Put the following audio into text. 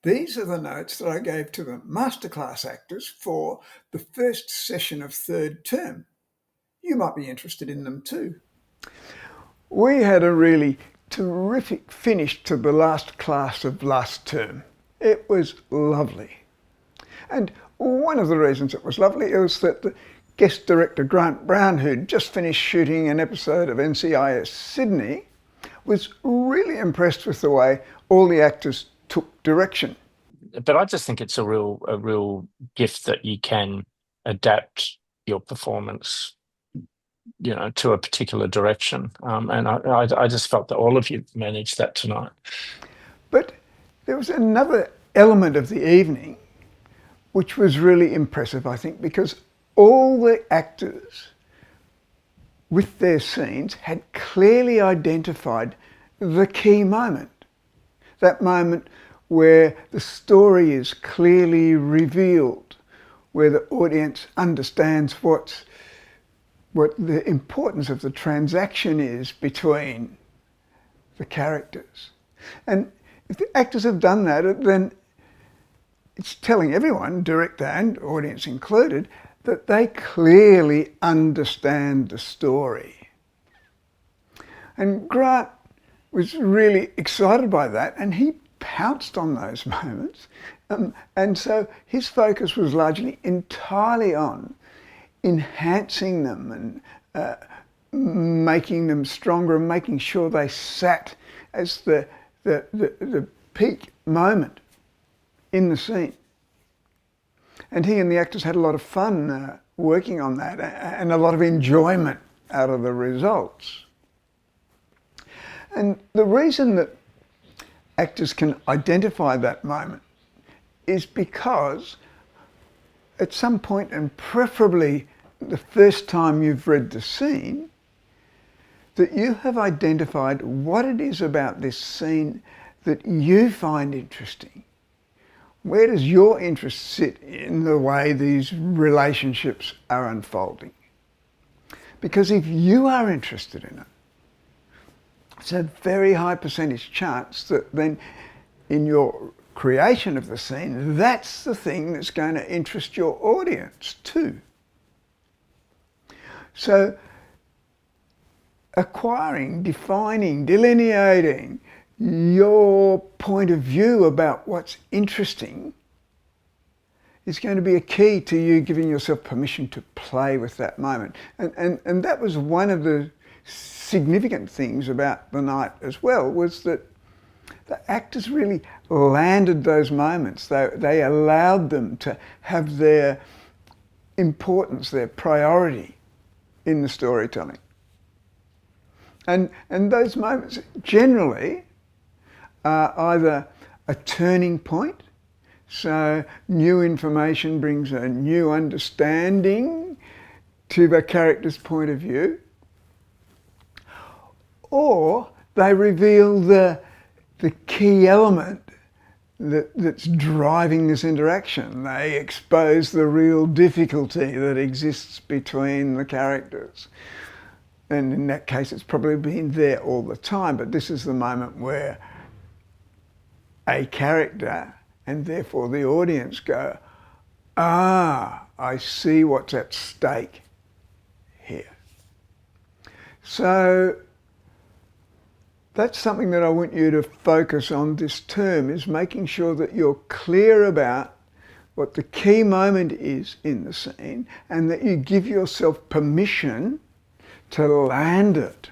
These are the notes that I gave to the masterclass actors for the first session of third term. You might be interested in them too. We had a really terrific finish to the last class of last term. It was lovely. And one of the reasons it was lovely was that the guest director Grant Brown, who'd just finished shooting an episode of NCIS Sydney, was really impressed with the way all the actors took direction. But I just think it's a real gift that you can adapt your performance, to a particular direction. And I just felt that all of you managed that tonight. But there was another element of the evening which was really impressive, I think, because all the actors with their scenes had clearly identified the key moment. That moment where the story is clearly revealed, where the audience understands what the importance of the transaction is between the characters. And if the actors have done that, then it's telling everyone, director and audience included, that they clearly understand the story. And Grant was really excited by that, and he pounced on those moments. And so his focus was largely entirely on enhancing them and making them stronger and making sure they sat as the peak moment in the scene. And he and the actors had a lot of fun working on that and a lot of enjoyment out of the results. And the reason that actors can identify that moment is because at some point, and preferably the first time you've read the scene, that you have identified what it is about this scene that you find interesting. Where does your interest sit in the way these relationships are unfolding? Because if you are interested in it, it's a very high percentage chance that then in your creation of the scene, that's the thing that's going to interest your audience too. So acquiring, defining, delineating your point of view about what's interesting is going to be a key to you giving yourself permission to play with that moment. And that was one of the significant things about the night as well, was that the actors really landed those moments. They allowed them to have their importance, their priority in the storytelling. And those moments generally are either a turning point, so new information brings a new understanding to the character's point of view, or they reveal the key element that's driving this interaction. They expose the real difficulty that exists between the characters. And in that case, it's probably been there all the time, but this is the moment where a character, and therefore the audience, go, I see what's at stake here. So that's something that I want you to focus on this term, is making sure that you're clear about what the key moment is in the scene and that you give yourself permission to land it